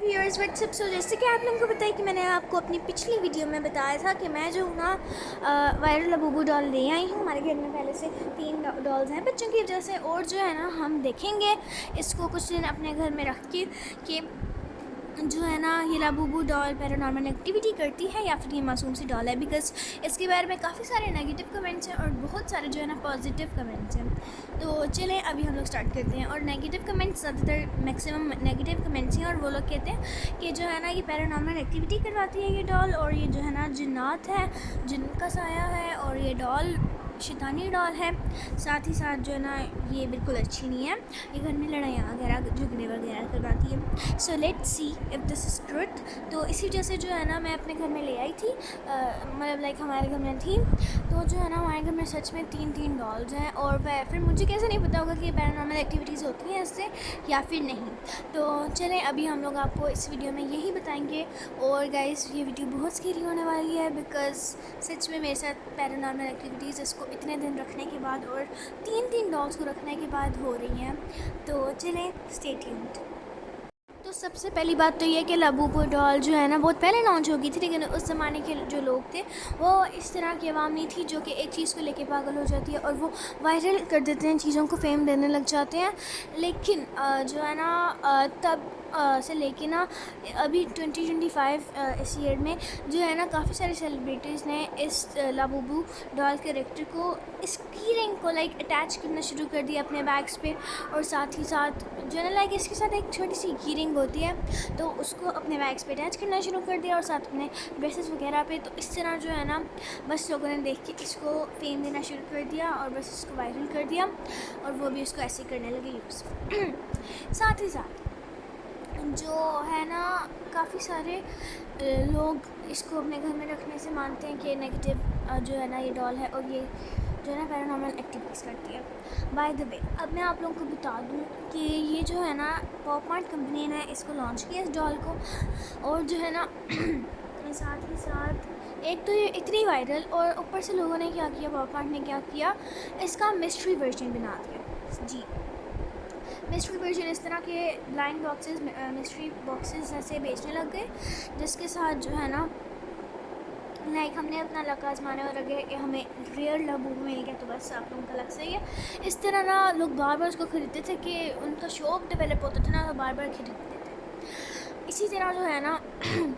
Viewers WhatsApp. सो जैसे कि आप लोगों को पता है कि मैंने आपको अपनी पिछली वीडियो में बताया था कि मैं जो हूँ ना वायरल लाबूबू डॉल ले आई हूँ। हमारे घर में पहले से 3 डॉल्स हैं बच्चों की वजह से, और जो है ना हम देखेंगे इसको कुछ दिन अपने घर में रख के कि जो है ना ये लाबूबू डॉल पैरानॉर्मल एक्टिविटी करती है या फिर ये मासूम सी डॉल है। बिकॉज़ इसके बारे में काफ़ी सारे नेगेटिव कमेंट्स हैं और बहुत सारे जो है ना पॉजिटिव कमेंट्स हैं। तो चलें अभी हम लोग स्टार्ट करते हैं। और नेगेटिव कमेंट्स ज़्यादातर मैक्सिमम नेगेटिव कमेंट्स हैं, और वो लोग कहते हैं कि जो है ना ये पैरानॉर्मल एक्टिविटी करवाती है ये डॉल, और ये जो है ना जिन्नात है, जिन का साया है, और ये डॉल शैतानी डॉल है। साथ ही साथ जो है ना ये बिल्कुल अच्छी नहीं है, ये घर में लड़ाइयाँ वगैरह झगड़े वगैरह करवाती है। So let's see if this is truth. तो इसी वजह से जो है ना मैं अपने घर में ले आई थी, मतलब लाइक हमारे घर में थी। तो जो है ना हमारे घर में सच में 3 डॉल्स हैं, और वह फिर मुझे कैसे नहीं पता होगा कि ये पैरानॉर्मल एक्टिविटीज़ होती हैं इससे या फिर नहीं। तो चलें अभी हम लोग आपको इस वीडियो में यही बताएंगे। और गाइस ये वीडियो बहुत स्कैरी होने वाली है, बिकॉज़ सच में मेरे साथ पैरानॉर्मल एक्टिविटीज़ इसको इतने दिन रखने के बाद और 3 डॉल्स को रखने के बाद हो रही हैं। तो चलें स्टे ट्यून्ड। तो सबसे पहली बात तो ये कि लाबूबू डॉल जो है ना बहुत पहले लॉन्च हो गई थी, लेकिन उस ज़माने के जो लोग थे वो इस तरह की आवाम नहीं थी जो कि एक चीज़ को लेके पागल हो जाती है और वो वायरल कर देते हैं, चीज़ों को फेम देने लग जाते हैं। लेकिन जो है ना तब से लेके ना अभी 2025 इस ईयर में जो है ना काफ़ी सारे सेलिब्रिटीज़ ने इस लाबूबू डॉल कैरेक्टर को, इस की रिंग को लाइक अटैच करना शुरू कर दिया अपने बैग्स पे। और साथ ही साथ जो है ना लाइक इसके साथ एक छोटी सी की रिंग होती है, तो उसको अपने बैग्स पे अटैच करना शुरू कर दिया और साथ अपने ड्रेसेस वगैरह पे। तो इस तरह जो है ना बस लोगों ने देख के इसको फेम देना शुरू कर दिया और बस इसको वायरल कर दिया, और वो भी उसको ऐसे करने लगे यूज़। साथ ही साथ जो है ना काफ़ी सारे लोग इसको अपने घर में रखने से मानते हैं कि नेगेटिव जो है ना ये डॉल है और ये जो है ना पैरानॉर्मल एक्टिविटीज़ करती है। बाय द वे अब मैं आप लोगों को बता दूं कि ये जो है ना पॉप मार्ट कंपनी ने इसको लॉन्च किया इस डॉल को, और जो है ना साथ ही साथ एक तो ये इतनी वायरल, और ऊपर से लोगों ने क्या किया, पॉप मार्ट ने क्या किया, इसका मिस्ट्री वर्जन बना दिया। जी, मिस्ट्री वर्जन इस तरह के ब्लाइंड बॉक्सेस, मिस्ट्री बॉक्सेस ऐसे बेचने लग गए, जिसके साथ जो है ना लाइक हमने अपना लक आजमाने और लगे कि हमें रियल लाबूबू मिल गया, तो बस आप लोगों का लक सही है। इस तरह ना लोग बार बार उसको ख़रीदते थे कि उनका शौक डेवलप होता था ना, तो बार बार खरीदते थे। इसी तरह जो है ना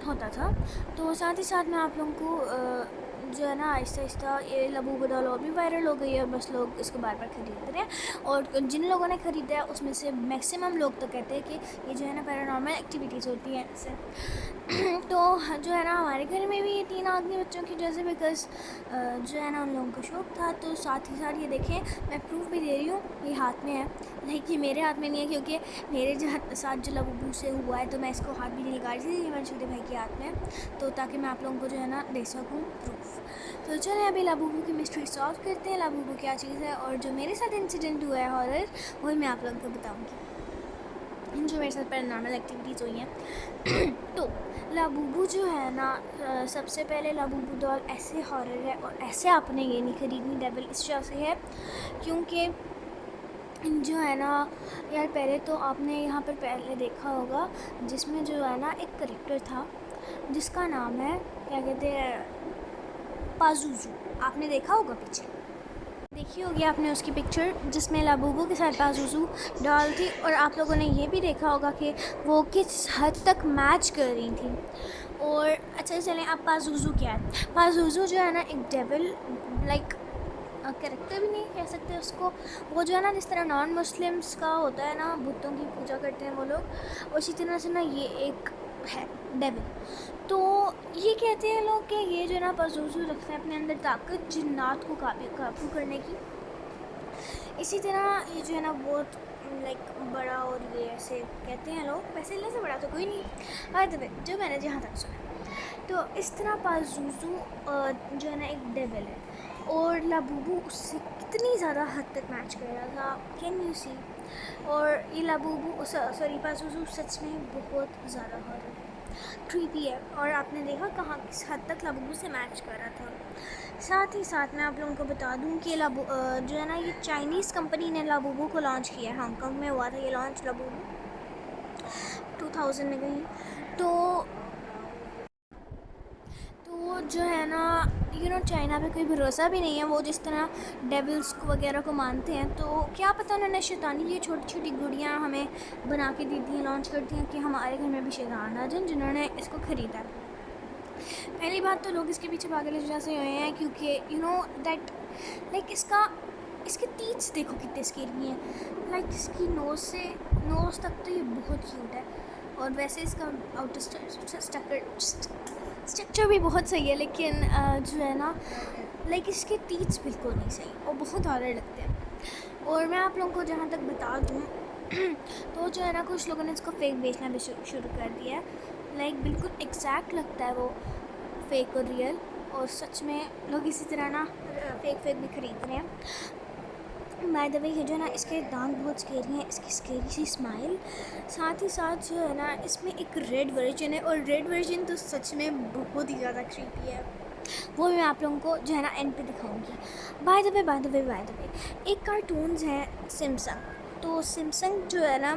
होता था। तो साथ ही साथ मैं आप लोगों को जो है ना आहिस्ता आहिस्ता ये लाबूबू डॉल और भी वायरल हो गई है, बस लोग इसको बार बार ख़रीद रहे हैं। और जिन लोगों ने ख़रीदा है उसमें से मैक्सिमम लोग तो कहते हैं कि ये जो है ना पैरानॉर्मल एक्टिविटीज़ होती हैं इससे। तो जो है ना हमारे घर में भी ये 3 आदमी बच्चों की जैसे, बिकॉज़ जो है ना उन लोगों को शौक था। तो साथ ही साथ ये देखें, मैं प्रूफ भी दे रही हूँ, ये हाथ में है, लाइक ये मेरे हाथ में नहीं है क्योंकि मेरे साथ जो लाबूबू से हुआ है, तो मैं इसको हाथ भी नहीं लगा रही थी, ये मेरे छोटे भाई के हाथ में है, तो ताकि मैं आप लोगों को जो है ना दे सकूँ प्रूफ। तो चलें अभी लाबूबू की मिस्ट्री सॉल्व करते हैं, लाबूबू क्या चीज़ है, और जो मेरे साथ इंसिडेंट हुआ है हॉरर, वही मैं आप लोगों को बताऊँगी, जो मेरे साथ पैरानॉर्मल एक्टिविटीज़ हुई हैं। तो लाबूबू जो है ना सबसे पहले लाबूबू डॉल ऐसे हॉरर है, और ऐसे आपने ये नहीं खरीदनी डेविल इस वजह से है क्योंकि जो है ना यार, पहले तो आपने यहाँ पर पहले देखा होगा जिसमें जो है ना एक करेक्टर था जिसका नाम है क्या कहते हैं, पाजुजू। आपने देखा होगा पीछे, देखी होगी आपने उसकी पिक्चर जिसमें लाबूबू के साथ पाजुजू डॉल थी, और आप लोगों ने ये भी देखा होगा कि वो किस हद तक मैच कर रही थी। और अच्छा चलें, अब पाजुजू क्या है। पाजुजू जो है ना एक डेविल लाइक कैरेक्टर भी नहीं कह सकते उसको, वो जो है ना जिस तरह नॉन मुस्लिम्स का होता है ना, बुतों की पूजा करते हैं वो लोग, उसी तरह से ना ये एक है डेविल। तो ये कहते हैं लोग कि ये जो है ना पाजुजू रखते हैं अपने अंदर ताकत जिन्नात को काबू करने की। इसी तरह ये जो है ना बहुत लाइक बड़ा, और ये ऐसे कहते हैं लोग, वैसे इतने से बड़ा तो कोई नहीं, बाय द वे जो मैंने जहाँ तक सुना। तो इस तरह पाजुजू जो है ना एक डेविल है, और लाबूबू उससे कितनी ज़्यादा हद तक मैच कर रहा था, कैन यू सी। और ये लाबूबू सॉरी पाजुजू सच में बहुत ज़्यादा हॉरर क्रीपी है, और आपने देखा कहाँ किस हद तक लाबूबू से मैच कर रहा था। साथ ही साथ मैं आप लोगों को बता दूं कि जो है ना ये चाइनीज़ कंपनी ने लाबूबू को लॉन्च किया है, हांगकांग में हुआ था ये लॉन्च लाबूबू 2000 में कहीं। तो जो है ना चाइना पे कोई भरोसा भी नहीं है। वो जिस तरह डेविल्स वगैरह को मानते हैं, तो क्या पता उन्होंने शैतानी ये छोटी छोटी गुड़ियाँ हमें बना के दी थी, लॉन्च कर दी हैं कि हमारे घर में भी शैतान आ जाए जिन्होंने इसको ख़रीदा है। पहली बात तो लोग इसके पीछे पागल इस वजह से हुए हैं क्योंकि दैट लाइक इसके तीच देखो कितने स्केरी हैं। लाइक इसकी नोज़ तक तो ये बहुत क्यूट है, और वैसे इसका आउटर स्ट्रक्चर भी बहुत सही है, लेकिन जो है ना लाइक इसके तीच बिल्कुल नहीं सही और बहुत हार्ड लगते हैं। और मैं आप लोगों को जहाँ तक बता दूँ तो जो है ना कुछ लोगों ने इसको फेक बेचना भी शुरू कर दिया है। लाइक बिल्कुल एग्जैक्ट लगता है वो फेक और रियल, और सच में लोग इसी तरह ना फेक भी ख़रीद रहे हैं। बाय द वे ये जो है ना इसके दांत बहुत स्केरी हैं, इसकी स्केरी सी स्माइल, साथ ही साथ जो है ना इसमें एक रेड वर्जन है, और रेड वर्जन तो सच में बहुत ही ज़्यादा क्रीपी है। वो मैं आप लोगों को जो है ना एंड पे दिखाऊंगी। बाय द वे एक कार्टून्स है सिम्पसन। तो सिम्पसन जो है ना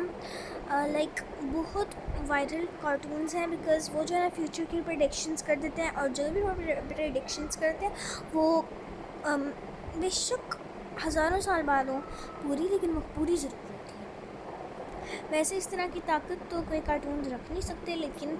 लाइक बहुत वायरल कार्टून्स हैं, बिकॉज़ वो जो है ना फ्यूचर की प्रेडिक्शंस कर देते हैं, और जो भी वो प्रेडिक्शंस करते हैं वो बेशक हज़ारों साल बाद हो पूरी, लेकिन वो पूरी ज़रूर होती है। वैसे इस तरह की ताकत तो कोई कार्टून रख नहीं सकते, लेकिन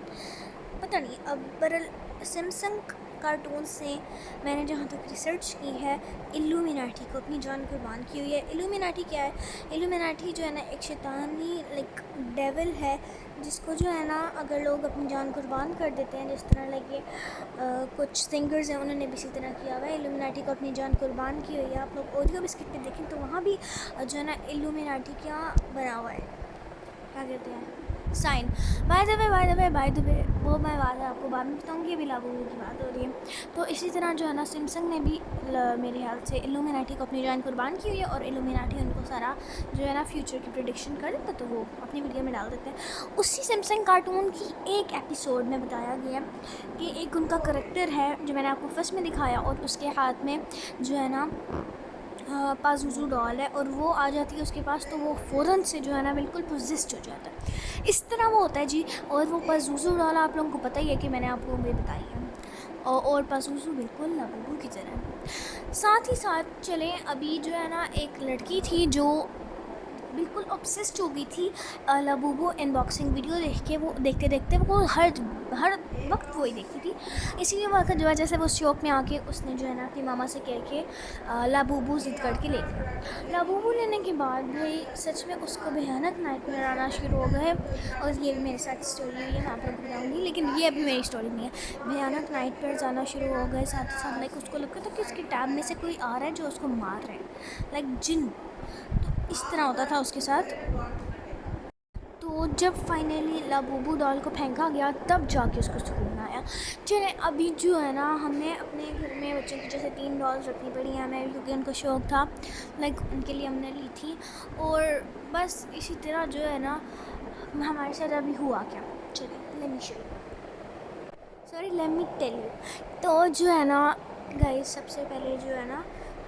पता नहीं। अब बरल सिम्पसन कार्टून से मैंने जहाँ तक रिसर्च की है, इल्यूमिनाटी को अपनी जान कुर्बान की हुई है। इल्यूमिनाटी क्या है? इल्यूमिनाटी जो है ना एक शैतानी लाइक डेविल है, जिसको जो है ना अगर लोग अपनी जान कुर्बान कर देते हैं, जिस तरह लाइक ये कुछ सिंगर्स हैं उन्होंने भी इसी तरह किया हुआ है, इल्यूमिनाटी को अपनी जान कुर्बान की हुई है। आप लोग ऑडियो बिस्किट पे देखें तो वहाँ भी जो है ना इल्यूमिनाटी क्या बना हुआ है, क्या कहते हैं, साइन। बाय द वे वो मैं बात आपको बाद में बताऊँगी, अभी लाबूबू की बात हो रही है। तो इसी तरह जो है ना सिम्पसन ने भी मेरे ख्याल से इल्यूमिनाटी को अपनी जान कुर्बान की हुई है, और इल्यूमिनाटी उनको सारा जो है ना फ्यूचर की प्रेडिक्शन कर देता, तो वो अपनी वीडियो में डाल देते हैं। उसी सिम्पसन कार्टून की एक एपिसोड में बताया गया कि एक उनका करैक्टर है जो मैंने आपको फर्स्ट में दिखाया, और उसके हाथ में जो है ना पाज़ुज़ू डॉल है, और वो आ जाती है उसके पास, तो वो फ़ौरन से जो है ना बिल्कुल पोजेस्ड हो जाता है। इस तरह वो होता है जी। और वो पाज़ुज़ू डॉल आप लोगों को पता ही है कि मैंने आपको भी बताई है, और पाज़ुज़ू बिल्कुल लाबूबू की तरह। साथ ही साथ चलें, अभी जो है ना एक लड़की थी जो बिल्कुल ऑब्सेस्ड हो गई थी लाबूबू अनबॉक्सिंग वीडियो देख के। वो देखते देखते वो हर वक्त वही देखती थी। इसी वजह से वो शॉप में आके उसने जो है ना अपनी मामा से कह के लाबूबू ज़िद करके ले लिया। लाबूबू लेने के बाद भाई सच में उसको भयानक नाइटमेयर आना शुरू हो गए, और ये भी मेरे साथ स्टोरी हुई है, मैं आप लोगों को बताऊँगी, लेकिन ये अभी मेरी स्टोरी नहीं है। भयानक नाइटमेयर आना शुरू हो गए, साथ ही साथ लाइक उसको लगता था कि उसकी टैब में से कोई आ रहा है जो उसको मार रहा है, लाइक जिन। तो इस तरह होता था उसके साथ। तो जब फाइनली लाबूबू डॉल को फेंका गया, तब जाके उसको सुकून आया। चले, अभी जो है ना हमने अपने घर में बच्चों की जैसे 3 डॉल्स रखनी पड़ी हैं हमें, क्योंकि उनको शौक़ था, लाइक उनके लिए हमने ली थी। और बस इसी तरह जो है ना हमारे साथ अभी हुआ क्या, चले लेट मी टेल यू। तो जो है ना गाइस, सबसे पहले जो है ना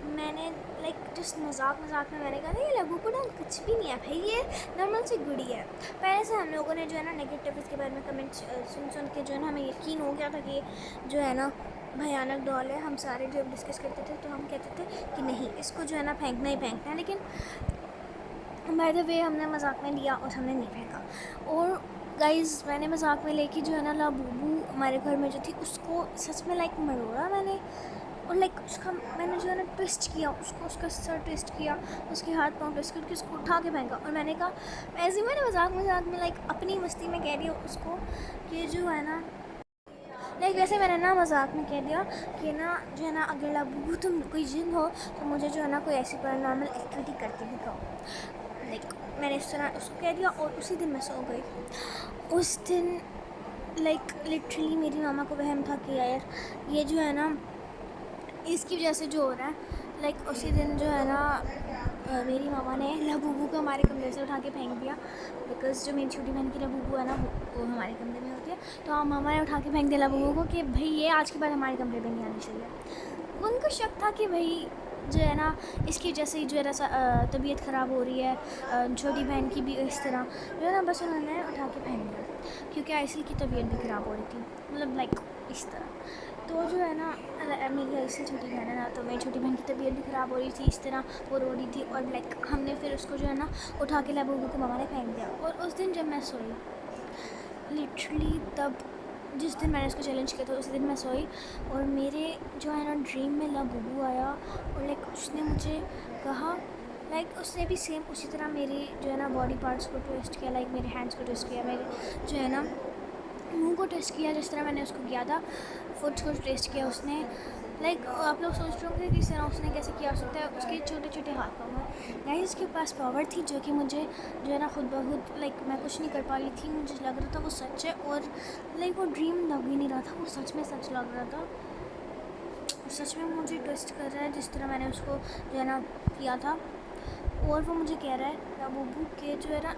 मैंने लाइक जस्ट मजाक में मैंने कहा था ये लाबूबू डॉल कुछ भी नहीं है भाई, ये नॉर्मल सी गुड़ी है। पहले से हम लोगों ने जो है ना नेगेटिव इसके बारे में कमेंट सुन के जो है ना हमें यकीन हो गया था कि जो है ना भयानक डॉल है। हम सारे जब डिस्कस करते थे तो हम कहते थे कि नहीं, इसको जो है ना फेंकना ही फेंकना है, लेकिन बाय द वे हमने मजाक में लिया और हमने नहीं फेंका। और गाइज़ मैंने मजाक में लेके जो है ना लाबूबू हमारे घर में जो थी उसको सच में लाइक मरोड़ा मैंने, और लाइक उसका मैंने जो है ना ट्विस्ट किया, उसका सर ट्विस्ट किया, उसके हाथ पाँव ट्विस्ट करके उसको उठा के फेंका। और मैंने कहा, ऐसे मैंने मजाक में लाइक अपनी मस्ती में कह दिया उसको कि जो है ना लाइक वैसे मैंने ना मजाक में कह दिया कि ना जो है ना अगर लाबूबू तुम कोई जिन हो तो मुझे जो है ना कोई ऐसी पैरानॉर्मल एक्टिविटी करके दिखाओ। लाइक मैंने इस तरह उसको कह दिया, और उसी दिन मैं सो गई। उस दिन लाइक लिटरली मेरी मामा को वहम था कि यार ये जो है ना इसकी वजह से जो हो रहा है, लाइक उसी दिन जो है ना मेरी मामा ने लाबूबू को हमारे कमरे से उठा के फेंक दिया, बिकॉज़ जो मेरी छोटी बहन की लाबूबू है ना वो हमारे कमरे में होती है। तो हम मामा ने उठा के फेंक दिया लाबूबू को कि भाई ये आज के बाद हमारे कमरे में नहीं आनी चाहिए। उनको शक था कि भाई जो है ना इसकी वजह से जो है ना तबीयत ख़राब हो रही है, छोटी बहन की भी इस तरह जो है ना, बस उन्होंने उठा के फेंक दिया। क्योंकि आइसिल की तबीयत भी ख़राब हो रही थी, मतलब लाइक इस तरह। तो जो है ना मेरी आइसिल छोटी बहन है ना, तो मेरी छोटी बहन की तबीयत भी ख़राब हो रही थी, इस तरह वो रो रही थी। और लाइक हमने फिर उसको जो है ना उठा के लबू को मम्मा ने फेंक दिया। और उस दिन जब मैं सोई, लिटरली तब जिस दिन मैंने उसको चैलेंज किया था उस दिन मैं सोई और मेरे जो है ना ड्रीम में लबू आया और लाइक उसने मुझे कहा, लाइक उसने भी सेम उसी तरह मेरी जो है ना बॉडी पार्ट्स को ट्विस्ट किया, लाइक मेरे हैंड्स को ट्विस्ट किया, मेरे जो है ना मुंह को ट्विस्ट किया, जिस तरह मैंने उसको किया था। फुट को ट्विस्ट किया उसने। लाइक आप लोग सोच रहे होंगे कि इस तरह उसने कैसे किया हो सकता है, उसके छोटे छोटे हाथ पाँव हैं। गाइस उसके पास पावर थी जो कि मुझे जो है ना खुद ब खुद लाइक मैं कुछ नहीं कर पा रही थी। मुझे लग रहा था वो सच है और लाइक वो ड्रीम लग ही नहीं रहा था, वो सच में सच लग रहा था। सच में मुझे ट्विस्ट कर रहा है जिस तरह मैंने उसको जो है ना किया था। और वो मुझे कह रहा है लबूबू के जो है ना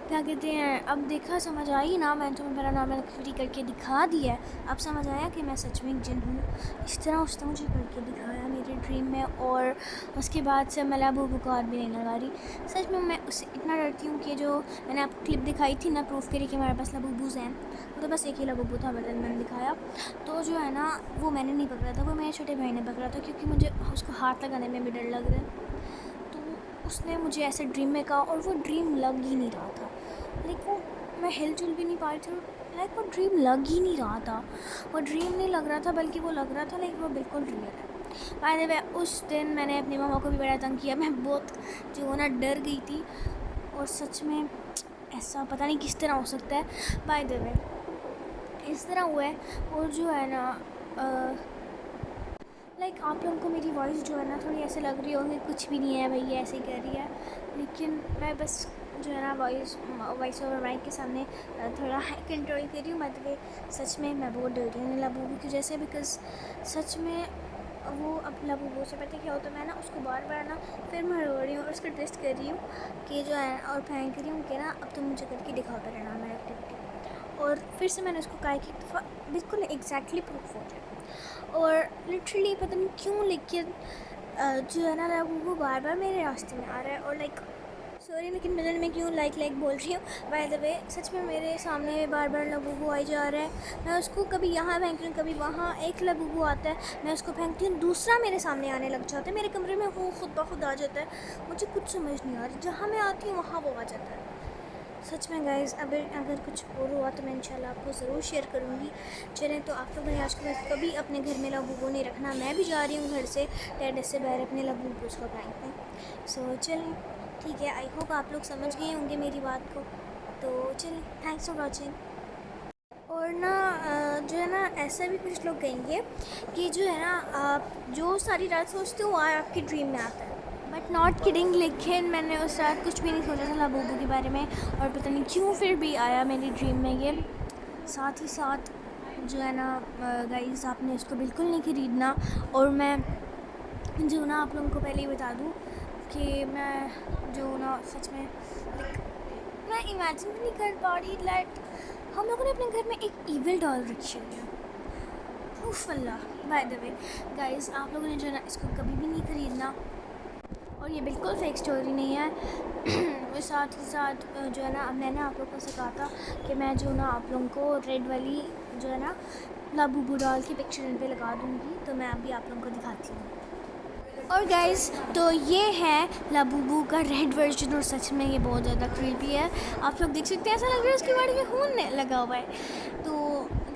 क्या कहते हैं, अब देखा समझ आई ना, मैंने तुम्हें पैरानॉर्मल एक्टिविटी करके दिखा दिया है, अब समझ आया कि मैं सच में एक जिन हूँ। इस तरह उसने मुझे करके दिखाया मेरे ड्रीम में। और उसके बाद से मैं लबूबू को हाथ भी नहीं लगा रही। सच में मैं उससे इतना डरती हूँ कि जो मैंने आपको क्लिप दिखाई थी ना प्रूफ करी कि हमारे पास लबूबूज़ हैं, वो तो बस एक ही लबूबू था बदल मैंने दिखाया। तो जो है ना वो मैंने नहीं पकड़ा था, वो मेरे छोटे भाई ने पकड़ा था, क्योंकि मुझे उसको हाथ लगाने में भी डर लग रहा है। उसने मुझे ऐसे ड्रीम में कहा और वो ड्रीम लग ही नहीं रहा था। लाइक वो मैं हिलजुल भी नहीं पा रही थी, लाइक वो ड्रीम लग ही नहीं रहा था। वो ड्रीम नहीं लग रहा था बल्कि वो लग रहा था लाइक वो बिल्कुल रियल है। बाय द वे उस दिन मैंने अपनी मम्मा को भी बड़ा तंग किया, मैं बहुत जो है ना डर गई थी। और सच में ऐसा पता नहीं किस तरह हो सकता है। बाय द वे इस तरह हुआ है। और जो है ना लाइक आप लोगों को मेरी वॉइस जो है ना थोड़ी ऐसे लग रही होगी कुछ भी नहीं है भैया ऐसे ही कर रही है, लेकिन मैं बस जो है ना वॉइस ओवर माइक के सामने थोड़ा कंट्रोल कर रही हूँ। मतलब सच में मैं बहुत डर रही हूँ लबूबू की वजह से, बिकॉज़ सच में वो अब लबूबू से पता क्या होता है, मैं ना उसको बार बार ना फिर मैं रो रही हूँ और उसको टेस्ट कर रही हूँ कि जो है और फेंक रही हूँ कि ना अब तुम मुझे करके दिखाओ पैरानॉर्मल एक्टिविटी। और फिर से मैंने उसको कहा कि एक दफ़ा बिल्कुल एग्जैक्टली प्रूफ हो जाए। और लिटरली पता नहीं क्यों लेकिन जो है ना लबूबू बार बार मेरे रास्ते में आ रहा है। और लाइक सॉरी लेकिन बदल में क्यों लाइक बोल रही हूँ। बाय द वे सच में मेरे सामने बार बार लबूबू आई जा रहा है। मैं उसको कभी यहाँ फेंकती हूँ कभी वहाँ, एक लबूबू आता है मैं उसको फेंकती हूँ दूसरा मेरे सामने आने लग जाता है, मेरे कमरे में वो खुद ब खुद आ जाता है। मुझे कुछ समझ नहीं आ रही, जहाँ मैं आती हूँ वहाँ वो आ जाता है। सच में गाइज़ अगर कुछ और हुआ तो मैं इंशाल्लाह आपको ज़रूर शेयर करूँगी। चलें तो आप लोग आज के बाद कभी अपने घर में लबूबू नहीं रखना। मैं भी जा रही हूँ घर से टेरेस से बाहर अपने लबूबू को प्रैंक में। सो चलें ठीक है, आई होप आप लोग समझ गए होंगे मेरी बात को। तो चलें, थैंक्स फॉर वॉचिंग। और ना जो है ना ऐसा भी कुछ लोग कहेंगे कि जो है ना आप जो सारी रात सोचते हो वो आपकी ड्रीम में आता है, बट नॉट किडिंग। लेकिन मैंने उस रात कुछ भी नहीं सोचा था लबूबू के बारे में और पता नहीं क्यों फिर भी आया मेरी ड्रीम में ये। साथ ही साथ जो है ना गाइस आपने इसको बिल्कुल नहीं खरीदना। और मैं जो ना आप लोगों को पहले ही बता दूँ कि मैं जो ना सच में मैं इमेजिन भी नहीं कर पा रही लाइक हम लोगों ने अपने घर में एक ईविल डॉल रखी हुई है। उफ अल्लाह। बाय द वे गाइस आप लोगों ने जो है ना इसको कभी भी नहीं खरीदना और ये बिल्कुल फेक स्टोरी नहीं है। और साथ ही साथ जो है ना मैंने आप लोगों से कहा था कि मैं जो ना आप लोगों को रेड वाली जो है ना लबूबू डॉल की पिक्चर इन पे लगा दूँगी, तो मैं अभी आप लोगों को दिखाती हूँ। और गाइस तो ये है लबूबू का रेड वर्जन और सच में ये बहुत ज़्यादा क्रीपी है। आप लोग देख सकते हैं ऐसा लग रहा है उसकी बॉडी में खून लगा हुआ है। तो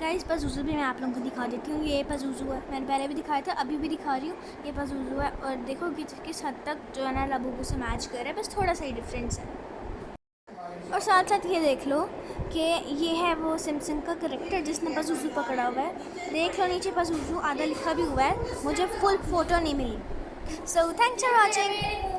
गाइस पज़ूज़ू भी मैं आप लोगों को दिखा देती हूँ। ये पज़ूज़ू है, मैंने पहले भी दिखाया था अभी भी दिखा रही हूँ। ये पज़ूज़ू है और देखो किस हद तक जो है ना लबूबू से मैच कर रहा है, बस थोड़ा सा ही डिफरेंस है। और साथ साथ ये देख लो कि ये है वो सिम्पसन का करैक्टर जिसने पज़ूज़ू पकड़ा हुआ है। देख लो नीचे पज़ूज़ू आधा लिखा भी हुआ है, मुझे फुल फ़ोटो नहीं मिली। So thanks for watching.